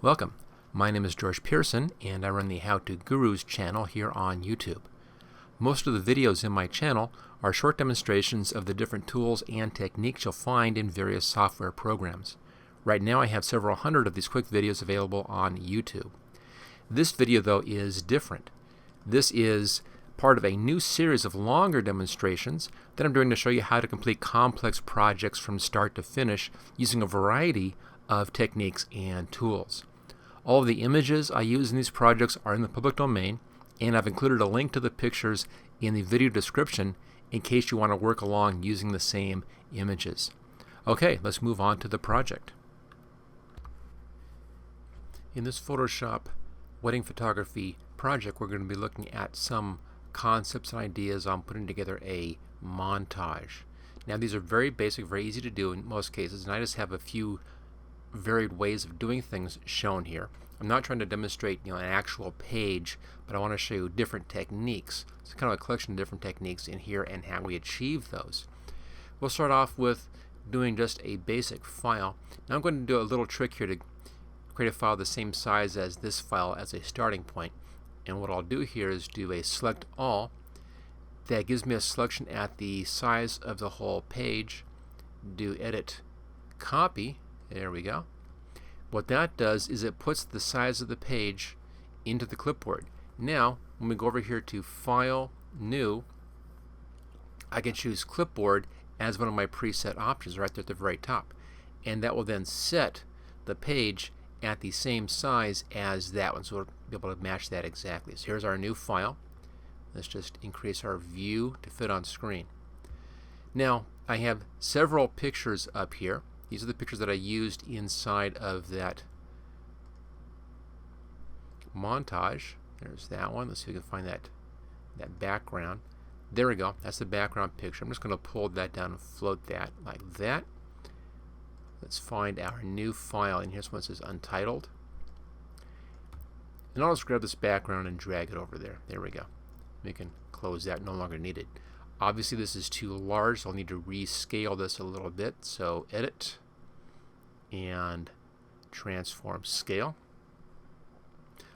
Welcome. My name is George Pearson and I run the How To Gurus channel here on YouTube. Most of the videos in my channel are short demonstrations of the different tools and techniques you'll find in various software programs. Right now I have several hundred of these quick videos available on YouTube. This video though is different. This is part of a new series of longer demonstrations that I'm doing to show you how to complete complex projects from start to finish using a variety of techniques and tools. All of the images I use in these projects are in the public domain, and I've included a link to the pictures in the video description in case you want to work along using the same images. Okay, let's move on to the project. In this Photoshop wedding photography project, we're going to be looking at some concepts and ideas on putting together a montage. Now these are very basic, very easy to do in most cases, and I just have a few varied ways of doing things shown here. I'm not trying to demonstrate an actual page, but I want to show you different techniques. It's kind of a collection of different techniques in here and how we achieve those. We'll start off with doing just a basic file. Now I'm going to do a little trick here to create a file the same size as this file as a starting point. And what I'll do here is do a select all. That gives me a selection at the size of the whole page. Do edit copy. There we go. What that does is it puts the size of the page into the clipboard. Now, when we go over here to File, New, I can choose Clipboard as one of my preset options right there at the very top. And that will then set the page at the same size as that one, so we'll be able to match that exactly. So here's our new file. Let's just increase our view to fit on screen. Now, I have several pictures up here. These are the pictures that I used inside of that montage. There's that one. Let's see if we can find that background. There we go. That's the background picture. I'm just going to pull that down and float that like that. Let's find our new file, and here's one that says Untitled. And I'll just grab this background and drag it over there. There we go. We can close that, no longer needed. Obviously this is too large, so I'll need to rescale this a little bit. So Edit and Transform Scale.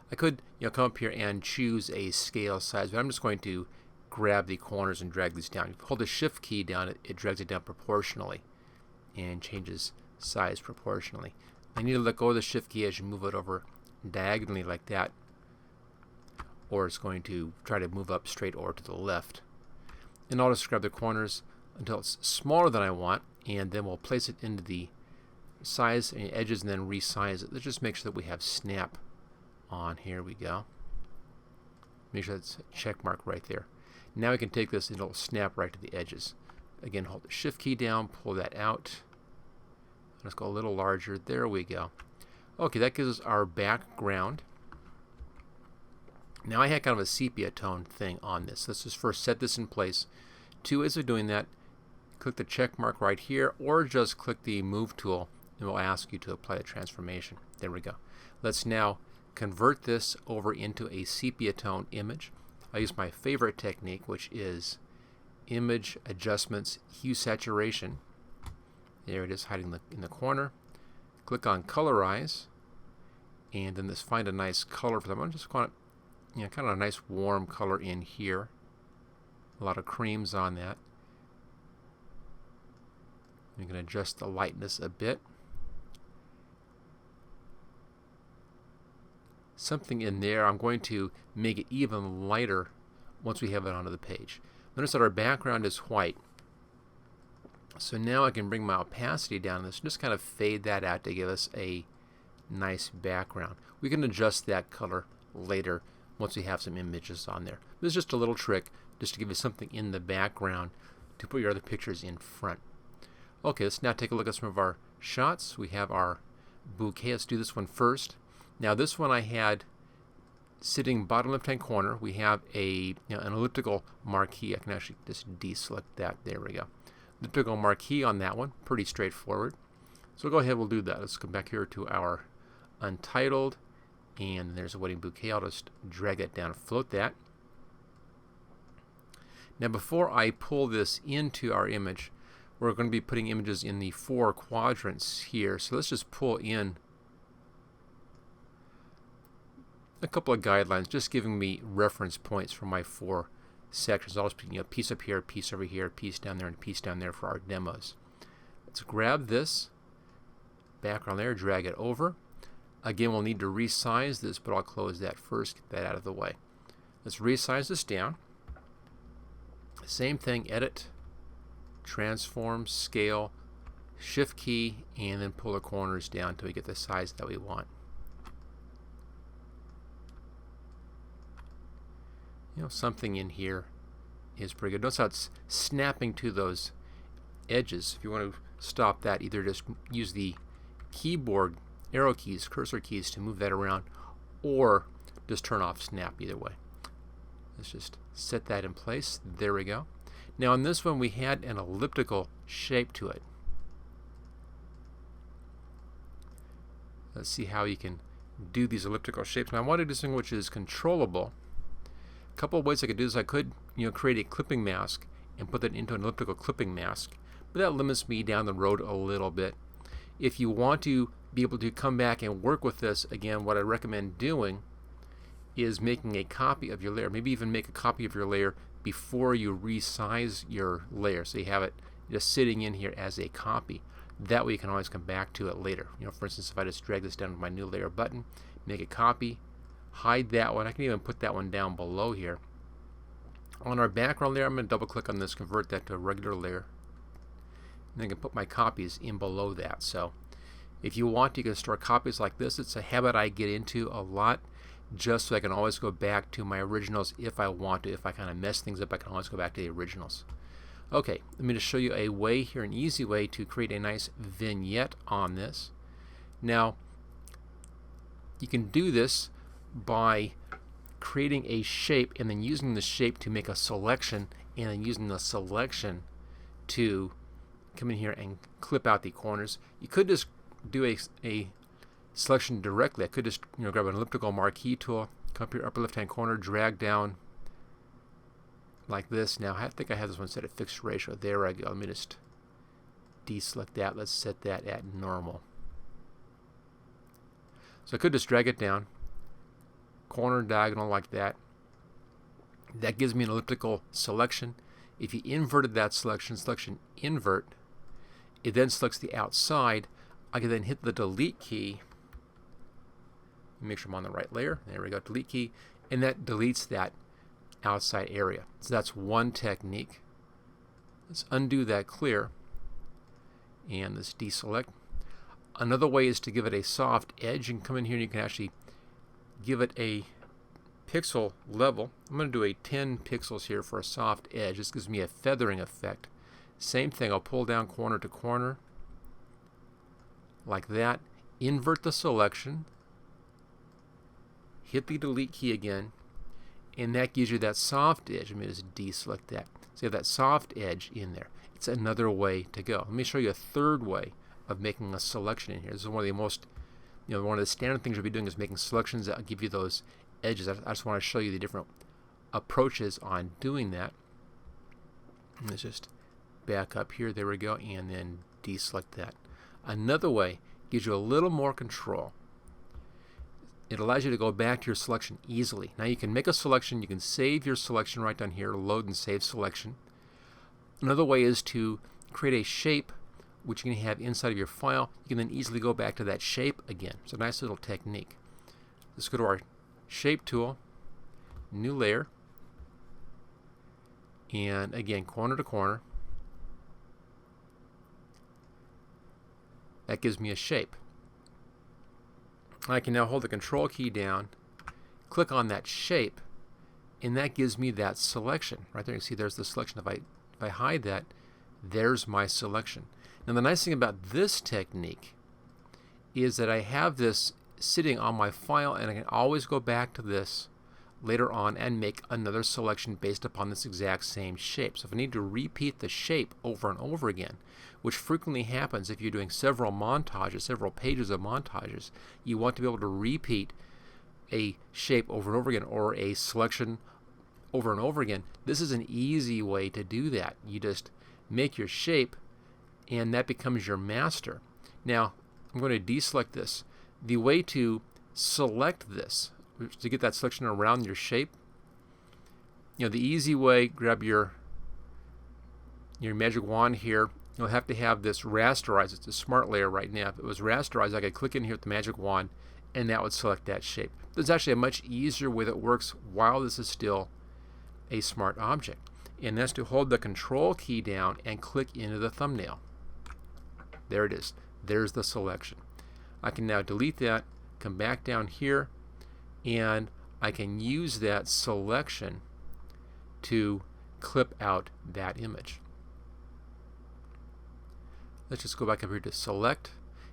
I could come up here and choose a scale size, but I'm just going to grab the corners and drag these down. If you hold the Shift key down, it drags it down proportionally and changes size proportionally. I need to let go of the Shift key as you move it over diagonally like that, or it's going to try to move up straight or to the left. And I'll just grab the corners until it's smaller than I want, and then we'll place it into the size and edges and then resize it. Let's just make sure that we have snap on. Here we go. Make sure that's a check mark right there. Now we can take this and it'll snap right to the edges. Again, hold the Shift key down, pull that out. Let's go a little larger. There we go. Okay, that gives us our background. Now I had kind of a sepia tone thing on this. Let's just first set this in place. Two ways of doing that: click the check mark right here, or just click the Move tool and it will ask you to apply the transformation. There we go. Let's now convert this over into a sepia tone image. I use my favorite technique, which is Image Adjustments Hue Saturation. There it is, hiding in the corner. Click on Colorize, and then let's find a nice color for them. I'm just going to kind of a nice warm color in here. A lot of creams on that. You can adjust the lightness a bit. Something in there. I'm going to make it even lighter once we have it onto the page. Notice that our background is white. So now I can bring my opacity down and just kind of fade that out to give us a nice background. We can adjust that color later once we have some images on there. This is just a little trick just to give you something in the background to put your other pictures in front. Okay, let's now take a look at some of our shots. We have our bouquet. Let's do this one first. Now this one I had sitting bottom left-hand corner. We have an elliptical marquee. I can actually just deselect that. There we go. Elliptical marquee on that one. Pretty straightforward. So go ahead, we'll do that. Let's come back here to our Untitled. And there's a wedding bouquet. I'll just drag that down and float that. Now before I pull this into our image, we're going to be putting images in the 4 quadrants here. So let's just pull in a couple of guidelines, just giving me reference points for my 4 sections. I'll just put, piece up here, piece over here, piece down there, and piece down there for our demos. Let's grab this background layer, drag it over. Again, we'll need to resize this, but I'll close that first, get that out of the way. Let's resize this down. Same thing, edit, transform, scale, shift key, and then pull the corners down until we get the size that we want. Something in here is pretty good. Notice how it's snapping to those edges. If you want to stop that, either just use the keyboard arrow keys, cursor keys to move that around, or just turn off snap, either way. Let's just set that in place. There we go. Now on this one we had an elliptical shape to it. Let's see how you can do these elliptical shapes. Now I want to do something which is controllable. A couple of ways I could do this. I could create a clipping mask and put that into an elliptical clipping mask, but that limits me down the road a little bit. If you want to be able to come back and work with this, again, what I recommend doing is making a copy of your layer. Maybe even make a copy of your layer before you resize your layer, so you have it just sitting in here as a copy. That way you can always come back to it later. For instance, if I just drag this down with my new layer button, make a copy, hide that one. I can even put that one down below here. On our background layer, I'm going to double click on this, convert that to a regular layer, and then I can put my copies in below that. So if you want, you can store copies like this. It's a habit I get into a lot, just so I can always go back to my originals if I want to. If I kind of mess things up, I can always go back to the originals. Okay, let me just show you a way here, an easy way to create a nice vignette on this. Now, you can do this by creating a shape and then using the shape to make a selection, and then using the selection to come in here and clip out the corners. You could just do a selection directly. I could just grab an elliptical marquee tool, come up here upper left hand corner, drag down like this. Now I think I have this one set at fixed ratio. There I go. Let me just deselect that. Let's set that at normal. So I could just drag it down, corner diagonal like that. That gives me an elliptical selection. If you inverted that selection invert, it then selects the outside. I can then hit the delete key. Make sure I'm on the right layer. There we go, delete key, and that deletes that outside area. So that's one technique. Let's undo that clear, and let's deselect. Another way is to give it a soft edge. You can come in here and you can actually give it a pixel level. I'm going to do a 10 pixels here for a soft edge. This gives me a feathering effect. Same thing, I'll pull down corner to corner like that, invert the selection, hit the delete key again, and that gives you that soft edge. Let me just deselect that. So you have that soft edge in there. It's another way to go. Let me show you a third way of making a selection in here. This is one of the most, one of the standard things you'll be doing is making selections that give you those edges. I just want to show you the different approaches on doing that. Let's just back up here. There we go, and then deselect that. Another way gives you a little more control. It allows you to go back to your selection easily. Now you can make a selection, you can save your selection right down here, load and save selection. Another way is to create a shape which you can have inside of your file. You can then easily go back to that shape again. It's a nice little technique. Let's go to our shape tool, new layer, and again corner to corner. That gives me a shape. I can now hold the control key down, click on that shape, and that gives me that selection. Right there you can see there's the selection. If I hide that, there's my selection. Now the nice thing about this technique is that I have this sitting on my file, and I can always go back to this later on and make another selection based upon this exact same shape. So if I need to repeat the shape over and over again, which frequently happens if you're doing several montages, several pages of montages, you want to be able to repeat a shape over and over again, or a selection over and over again. This is an easy way to do that. You just make your shape, and that becomes your master. Now I'm going to deselect this. The way to select this to get that selection around your shape. You know, the easy way, grab your magic wand here. You'll have to have this rasterized. It's a smart layer right now. If it was rasterized, I could click in here with the magic wand and that would select that shape. There's actually a much easier way that works while this is still a smart object. And that's to hold the control key down and click into the thumbnail. There it is. There's the selection. I can now delete that, come back down here, and I can use that selection to clip out that image. Let's just go back up here to select.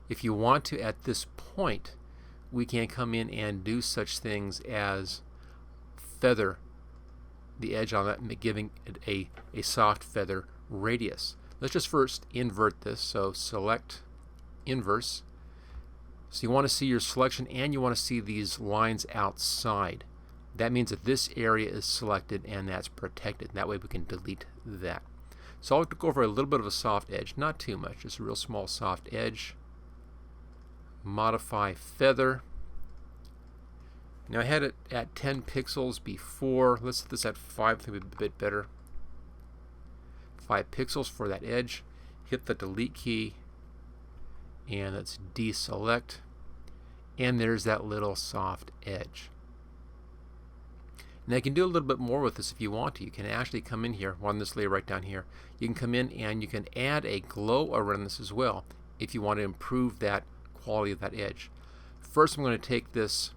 If you want to, at this point, we can come in and do such things as feather the edge on that, giving it a soft feather radius. Let's just first invert this. So select inverse. So you want to see your selection and you want to see these lines outside. That means that this area is selected and that's protected. That way we can delete that. So I'll go over a little bit of a soft edge, not too much, just a real small soft edge. Modify feather. Now I had it at 10 pixels before. Let's set this at 5, I think it'd be a bit better. 5 pixels for that edge. Hit the delete key and let's deselect. And there's that little soft edge. Now you can do a little bit more with this if you want to. You can actually come in here, on this layer right down here. You can come in and you can add a glow around this as well if you want to improve that quality of that edge. First I'm going to take this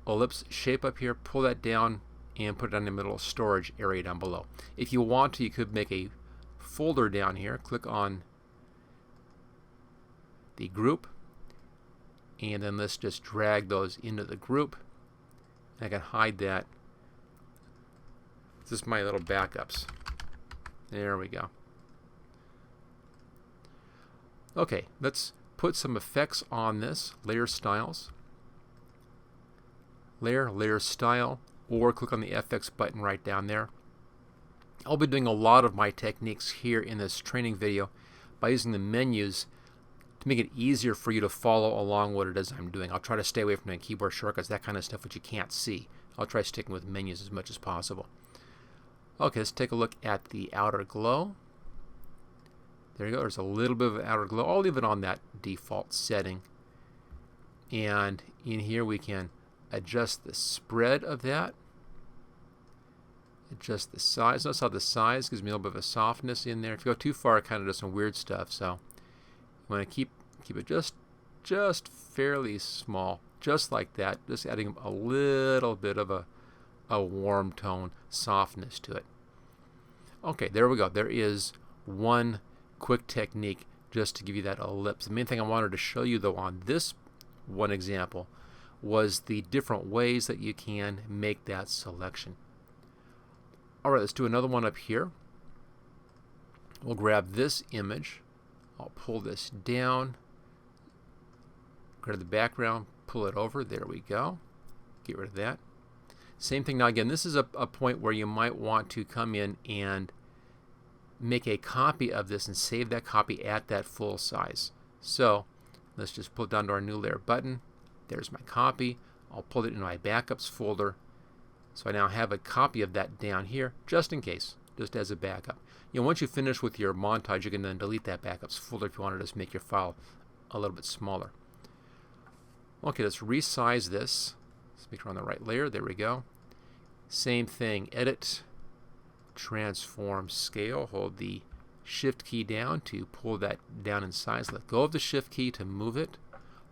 ellipse shape up here, pull that down and put it on the middle storage area down below. If you want to, you could make a folder down here, click on the group, and then let's just drag those into the group. I can hide that. This is my little backups. There we go. Okay, let's put some effects on this. Layer styles. Layer style, or click on the FX button right down there. I'll be doing a lot of my techniques here in this training video by using the menus to make it easier for you to follow along what it is I'm doing. I'll try to stay away from the keyboard shortcuts, that kind of stuff which you can't see. I'll try sticking with menus as much as possible. Okay, let's take a look at the outer glow. There you go, there's a little bit of an outer glow. I'll leave it on that default setting. And in here we can adjust the spread of that. Adjust the size. Notice how the size gives me a little bit of a softness in there. If you go too far, it kind of does some weird stuff. So you want to keep it just fairly small, just like that. Just adding a little bit of a warm tone softness to it. Okay, there we go. There is one quick technique just to give you that ellipse. The main thing I wanted to show you though on this one example was the different ways that you can make that selection. Alright, let's do another one up here. We'll grab this image. I'll pull this down. Go to the background, pull it over. There we go. Get rid of that. Same thing now again. This is a point where you might want to come in and make a copy of this and save that copy at that full size. So let's just pull it down to our new layer button. There's my copy. I'll pull it in my backups folder. So I now have a copy of that down here, just in case, just as a backup. You know, once you finish with your montage, you can then delete that backups folder if you want to just make your file a little bit smaller. Okay, let's resize this. Let's make sure we're on the right layer. There we go. Same thing, edit, transform, scale. Hold the shift key down to pull that down in size. Let go of the shift key to move it.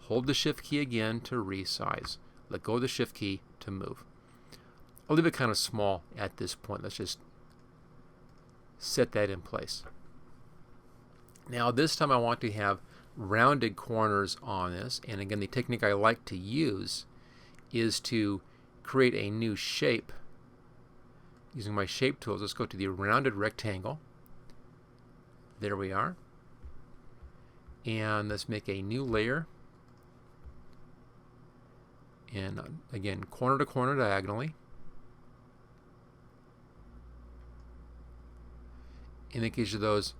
Hold the shift key again to resize. Let go of the shift key to move. I'll leave it kind of small at this point. Let's just set that in place. Now this time I want to have rounded corners on this, and again the technique I like to use is to create a new shape using my shape tools. Let's go to the rounded rectangle. There we are. And let's make a new layer. And again, corner to corner diagonally. And it gives you those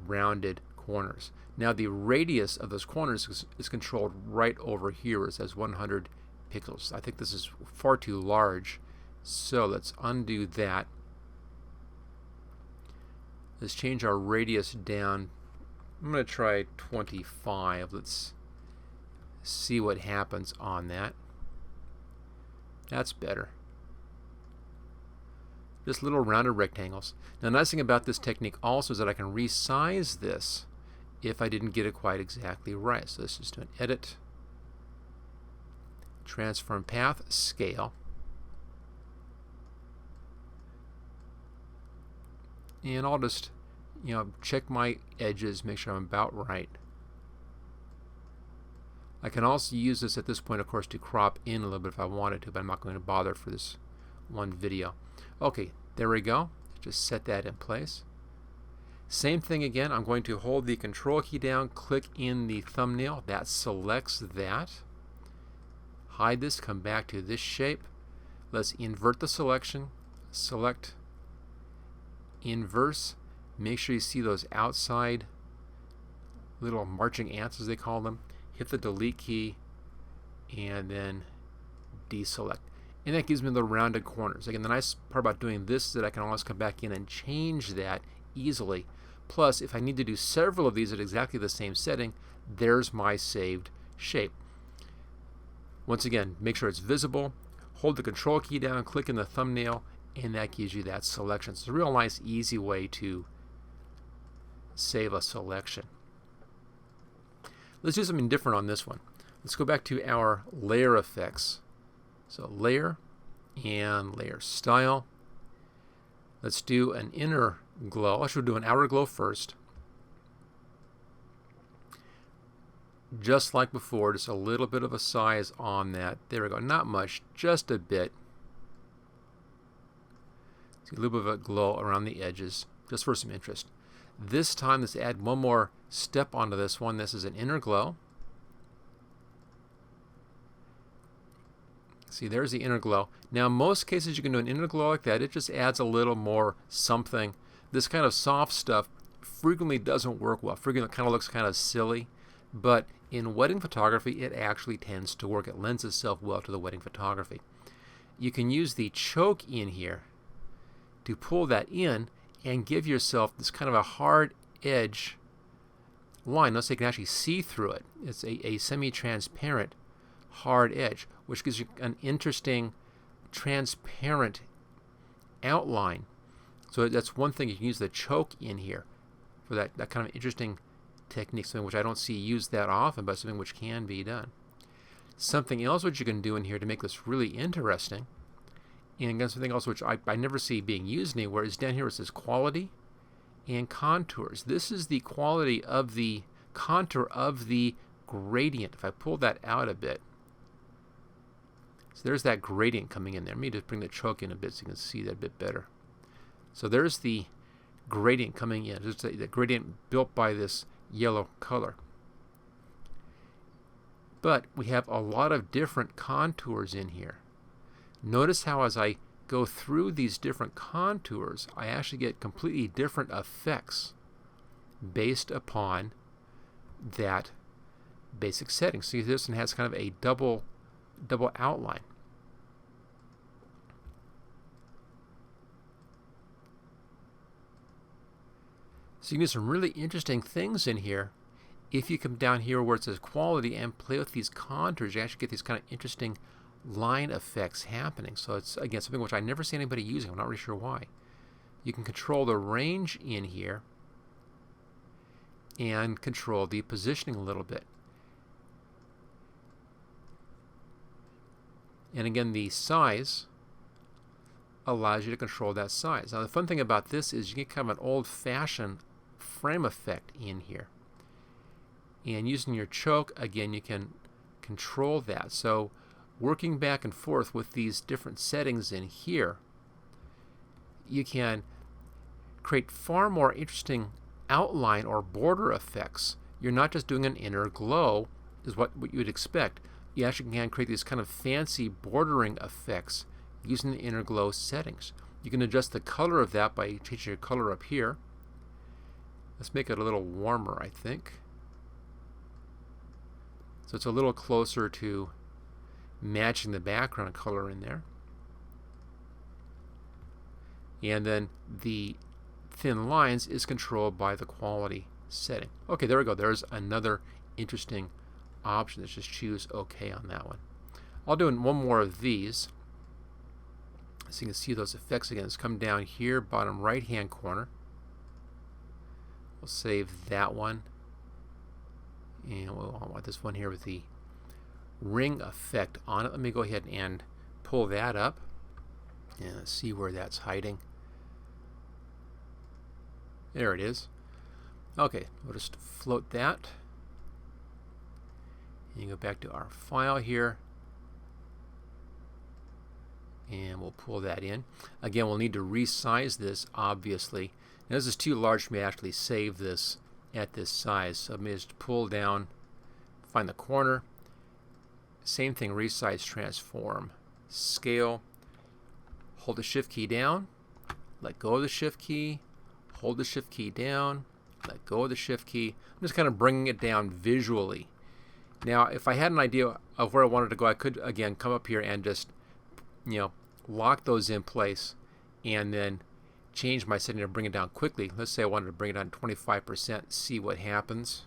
rounded corners. Now the radius of those corners is controlled right over here. It says 100 pixels. I think this is far too large, so let's undo that. Let's change our radius down. I'm going to try 25. Let's see what happens on that. That's better. Just little rounded rectangles. Now, the nice thing about this technique also is that I can resize this if I didn't get it quite exactly right. So let's just do an edit, transform path, scale. And I'll just, check my edges, make sure I'm about right. I can also use this at this point, of course, to crop in a little bit if I wanted to, but I'm not going to bother for this one video. Okay, there we go. Just set that in place. Same thing again. I'm going to hold the control key down, click in the thumbnail. That selects that. Hide this, come back to this shape. Let's invert the selection. Select inverse. Make sure you see those outside little marching ants, as they call them. Hit the delete key and then deselect. And that gives me the rounded corners. Again, the nice part about doing this is that I can always come back in and change that easily. Plus, if I need to do several of these at exactly the same setting, there's my saved shape. Once again, make sure it's visible. Hold the control key down, click in the thumbnail, and that gives you that selection. So it's a real nice, easy way to save a selection. Let's do something different on this one. Let's go back to our layer effects. So layer and layer style. Let's do an inner glow. I should do an outer glow first. Just like before, just a little bit of a size on that. There we go. Not much, just a bit. See a little bit of a glow around the edges, just for some interest. This time, let's add one more step onto this one. This is an inner glow. See, there's the inner glow. Now, in most cases, you can do an inner glow like that. It just adds a little more something. This kind of soft stuff frequently doesn't work well. Frequently, it kind of looks kind of silly. But in wedding photography, it actually tends to work. It lends itself well to the wedding photography. You can use the choke in here to pull that in and give yourself this kind of a hard edge line. Notice you can actually see through it. It's a semi-transparent hard edge, which gives you an interesting transparent outline. So that's one thing. You can use the choke in here for that kind of interesting technique, something which I don't see used that often, but something which can be done. Something else which you can do in here to make this really interesting, and again, something else which I never see being used anywhere, is down here it says quality and contours. This is the quality of the contour of the gradient. If I pull that out a bit, so there's that gradient coming in there. Let me just bring the choke in a bit so you can see that a bit better. So there's the gradient coming in. It's the gradient built by this yellow color. But we have a lot of different contours in here. Notice how as I go through these different contours, I actually get completely different effects based upon that basic setting. See, this one has kind of a double outline. So you can do some really interesting things in here. If you come down here where it says quality and play with these contours, you actually get these kind of interesting line effects happening. So it's, again, something which I never see anybody using. I'm not really sure why. You can control the range in here and control the positioning a little bit. And again, the size allows you to control that size. Now, the fun thing about this is you get kind of an old-fashioned frame effect in here. And using your choke, again, you can control that. So working back and forth with these different settings in here, you can create far more interesting outline or border effects. You're not just doing an inner glow, is what you would expect. You actually can create these kind of fancy bordering effects using the inner glow settings. You can adjust the color of that by changing your color up here. Let's make it a little warmer, I think. So it's a little closer to matching the background color in there. And then the thin lines is controlled by the quality setting. Okay, there we go. There's another interesting option. Let's just choose OK on that one. I'll do one more of these so you can see those effects again. Let's come down here, bottom right hand corner. We'll save that one. And we'll want this one here with the ring effect on it. Let me go ahead and pull that up and see where that's hiding. There it is. Okay, we'll just float that. And go back to our file here. And we'll pull that in. Again, we'll need to resize this, obviously. Now, this is too large for me to actually save this at this size. So let me just pull down, find the corner. Same thing, resize, transform, scale. Hold the shift key down, let go of the shift key, hold the shift key down, let go of the shift key. I'm just kind of bringing it down visually. Now, if I had an idea of where I wanted to go, I could, again, come up here and just, lock those in place and then change my setting to bring it down quickly. Let's say I wanted to bring it down to 25%, see what happens.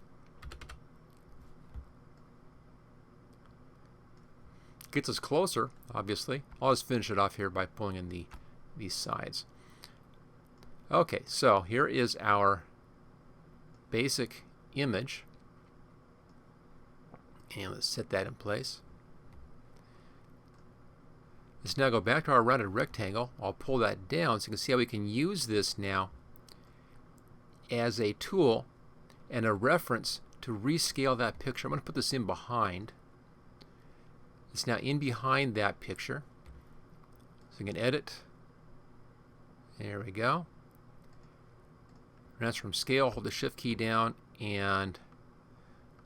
Gets us closer, obviously. I'll just finish it off here by pulling in these sides. Okay, so here is our basic image. And let's set that in place. Let's now go back to our rounded rectangle. I'll pull that down so you can see how we can use this now as a tool and a reference to rescale that picture. I'm going to put this in behind. It's now in behind that picture. So you can edit. There we go. Transform scale, hold the shift key down, and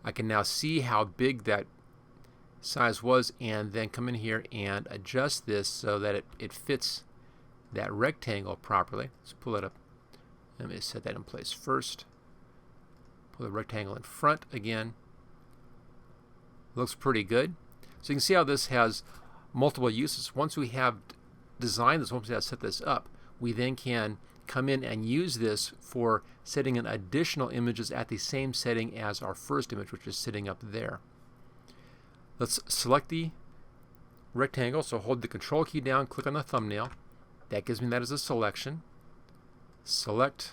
I can now see how big that size was, and then come in here and adjust this so that it fits that rectangle properly. Let's pull it up. Let me set that in place first. Pull the rectangle in front again. Looks pretty good. So you can see how this has multiple uses. Once we have designed this, once we have set this up, we then can come in and use this for setting in additional images at the same setting as our first image, which is sitting up there. Let's select the rectangle, so hold the control key down, click on the thumbnail. That gives me that as a selection. Select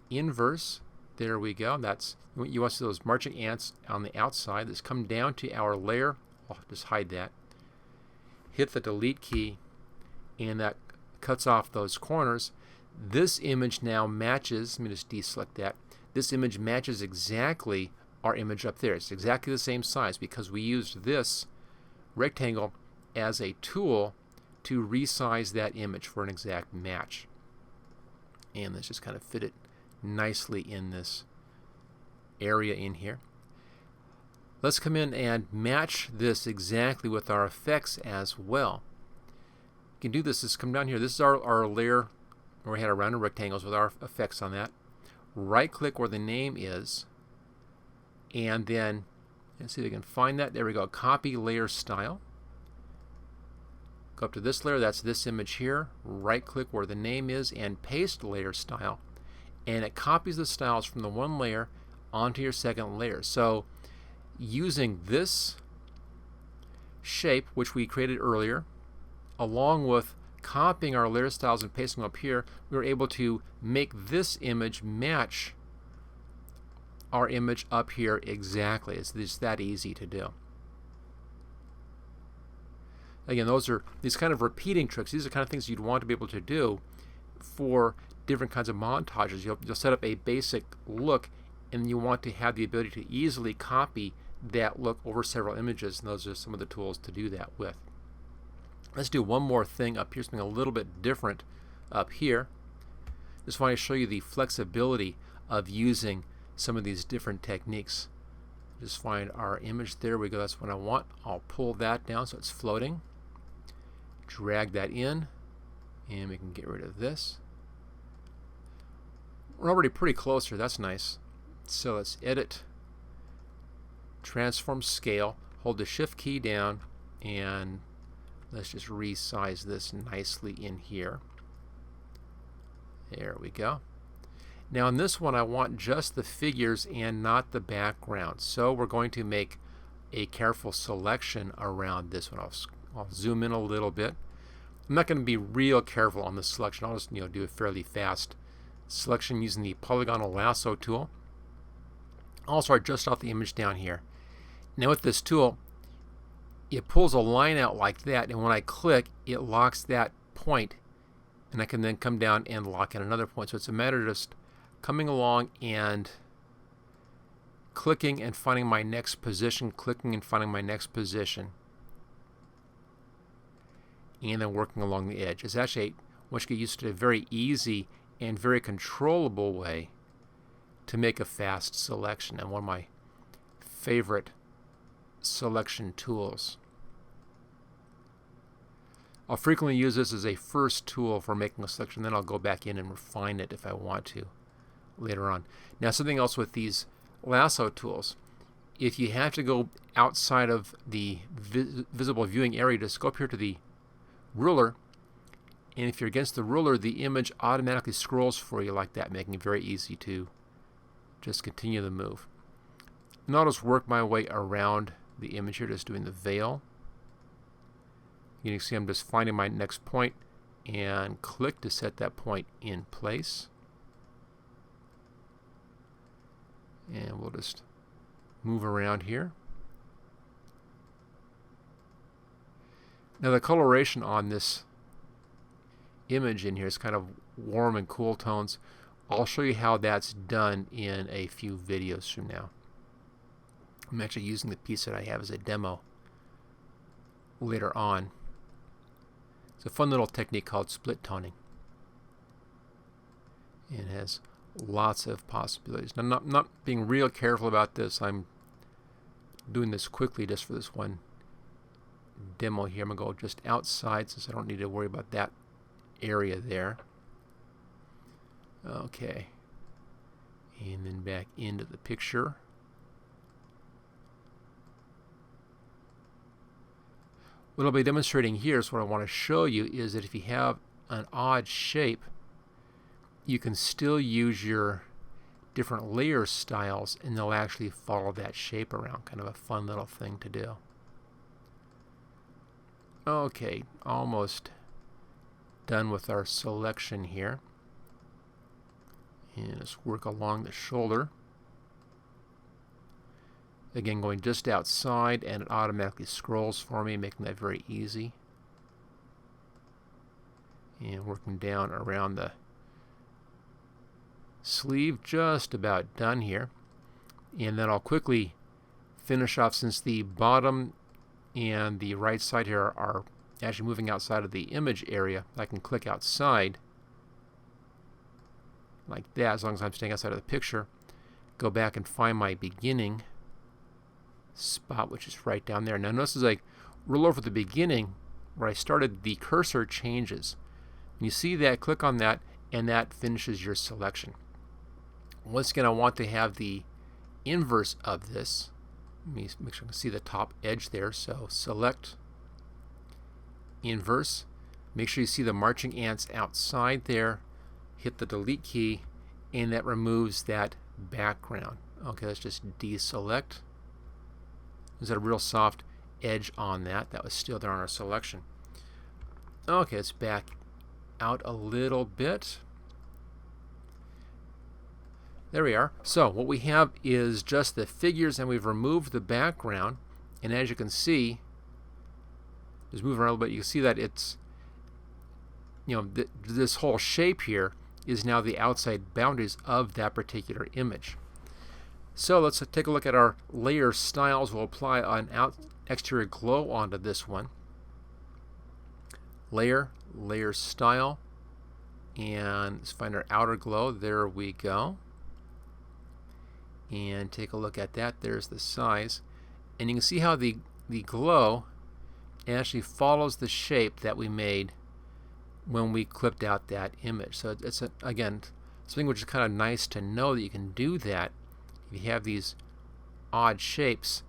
inverse. There we go. That's you want to see those marching ants on the outside. Let's come down to our layer. I'll just hide that. Hit the delete key, and that cuts off those corners. This image now matches. Let me just deselect that. This image matches exactly our image up there. It's exactly the same size because we used this rectangle as a tool to resize that image for an exact match. And let's just kind of fit it nicely in this area in here. Let's come in and match this exactly with our effects as well. You can do this. Just come down here. This is our layer where we had our rounded rectangles with our effects on that. Right click where the name is, and then let's see if we can find that. There we go. Copy layer style. Go up to this layer. That's this image here. Right click where the name is and paste layer style. And it copies the styles from the one layer onto your second layer. So using this shape, which we created earlier, along with copying our layer styles and pasting them up here, we were able to make this image match our image up here exactly. It's just that easy to do. Again, those are these kind of repeating tricks. These are the kind of things you'd want to be able to do for different kinds of montages. You'll set up a basic look, and you want to have the ability to easily copy that look over several images, and those are some of the tools to do that with. Let's do one more thing up here, something a little bit different up here. Just want to show you the flexibility of using some of these different techniques. Just find our image. There we go. That's what I want. I'll pull that down so it's floating. Drag that in, and we can get rid of this. We're already pretty close here. That's nice. So let's edit, transform scale, hold the shift key down, And let's just resize this nicely in here. There we go. Now in this one I want just the figures and not the background. So we're going to make a careful selection around this one. I'll zoom in a little bit. I'm not going to be real careful on the selection. I'll just do a fairly fast selection using the polygonal lasso tool. Also, I adjust off the image down here. Now with this tool, it pulls a line out like that, and when I click, it locks that point, and I can then come down and lock in another point. So it's a matter of just coming along and clicking and finding my next position, clicking and finding my next position, and then working along the edge. It's actually, once you get used to it, a very easy and very controllable way to make a fast selection, and one of my favorite selection tools. I'll frequently use this as a first tool for making a selection, then I'll go back in and refine it if I want to later on. Now something else with these lasso tools, if you have to go outside of the visible viewing area, just go up here to the ruler, and if you're against the ruler, the image automatically scrolls for you like that, making it very easy to just continue the move. And I'll just work my way around the image here, just doing the veil. You can see I'm just finding my next point and click to set that point in place. And we'll just move around here. Now the coloration on this image in here is kind of warm and cool tones. I'll show you how that's done in a few videos from now. I'm actually using the piece that I have as a demo later on. It's a fun little technique called split toning. And it has lots of possibilities. Now, I'm not being real careful about this. I'm doing this quickly just for this one demo here. I'm going to go just outside since I don't need to worry about that area there. Okay. And then back into the picture. What I'll be demonstrating here is what I want to show you is that if you have an odd shape, you can still use your different layer styles and they'll actually follow that shape around. Kind of a fun little thing to do. Okay, almost done with our selection here. And let's work along the shoulder. Again, going just outside, and it automatically scrolls for me, making that very easy. And working down around the sleeve, just about done here. And then I'll quickly finish off, since the bottom and the right side here are actually moving outside of the image area. I can click outside like that, as long as I'm staying outside of the picture. Go back and find my beginning spot, which is right down there. Now notice as I roll over the beginning where I started, the cursor changes. When you see that, click on that, and that finishes your selection. Once again, I want to have the inverse of this. Let me make sure I can see the top edge there. So select, inverse. Make sure you see the marching ants outside there. Hit the delete key, and that removes that background. Okay, let's just deselect. There's a real soft edge on that. That was still there on our selection. Okay, let's back out a little bit. There we are. So what we have is just the figures, and we've removed the background. And as you can see, just moving around a little bit, you can see that it's, this whole shape here is now the outside boundaries of that particular image. So let's take a look at our layer styles. We'll apply an exterior glow onto this one. Layer, layer style, and let's find our outer glow. There we go. And take a look at that. There's the size. And you can see how the glow actually follows the shape that we made when we clipped out that image. So it's, again, something which is kind of nice to know that you can do that. If you have these odd shapes,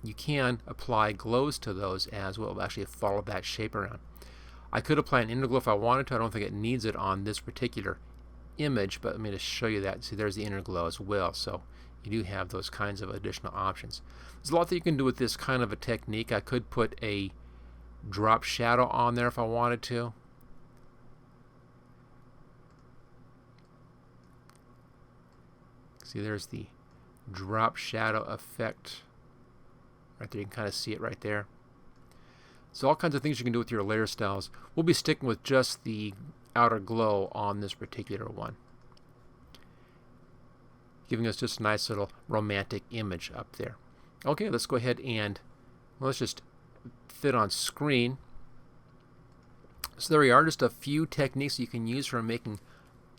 you can apply glows to those as well, actually follow that shape around. I could apply an inner glow if I wanted to. I don't think it needs it on this particular image, but let me just show you that. See, there's the inner glow as well, so you do have those kinds of additional options. There's a lot that you can do with this kind of a technique. I could put a drop shadow on there if I wanted to. See, there's the drop shadow effect right there. You can kind of see it right there. So all kinds of things you can do with your layer styles. We'll be sticking with just the outer glow on this particular one, giving us just a nice little romantic image up there. Okay, let's go ahead and let's just fit on screen. So there we are, just a few techniques you can use for making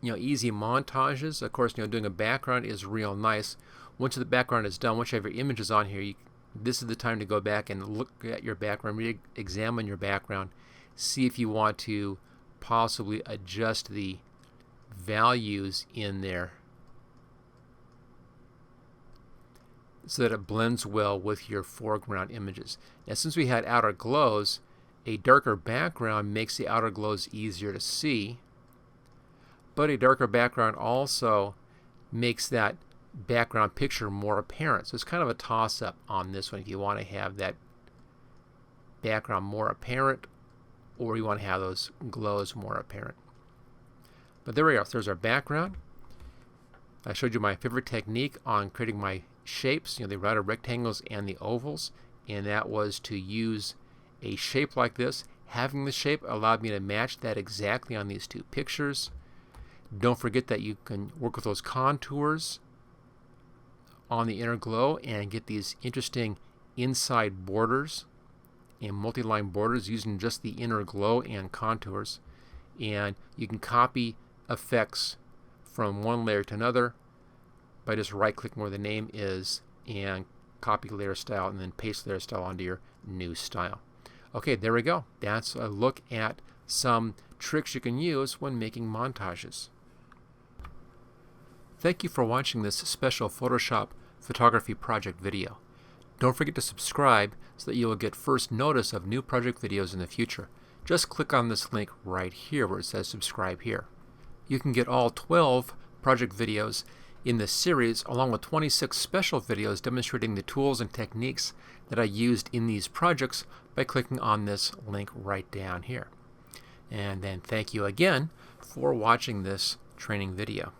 easy montages. Of course, doing a background is real nice. Once the background is done, once you have your images on here, this is the time to go back and look at your background, re-examine your background, see if you want to possibly adjust the values in there so that it blends well with your foreground images. Now, since we had outer glows, a darker background makes the outer glows easier to see, but a darker background also makes that background picture more apparent. So it's kind of a toss-up on this one if you want to have that background more apparent or you want to have those glows more apparent. But there we are. So there's our background. I showed you my favorite technique on creating my shapes, the router rectangles and the ovals, and that was to use a shape like this. Having the shape allowed me to match that exactly on these two pictures. Don't forget that you can work with those contours on the inner glow and get these interesting inside borders and multi-line borders using just the inner glow and contours. And you can copy effects from one layer to another by just right-clicking where the name is and copy layer style and then paste layer style onto your new style. Okay, there we go. That's a look at some tricks you can use when making montages. Thank you for watching this special Photoshop photography project video. Don't forget to subscribe so that you will get first notice of new project videos in the future. Just click on this link right here where it says subscribe here. You can get all 12 project videos in this series along with 26 special videos demonstrating the tools and techniques that I used in these projects by clicking on this link right down here. And then thank you again for watching this training video.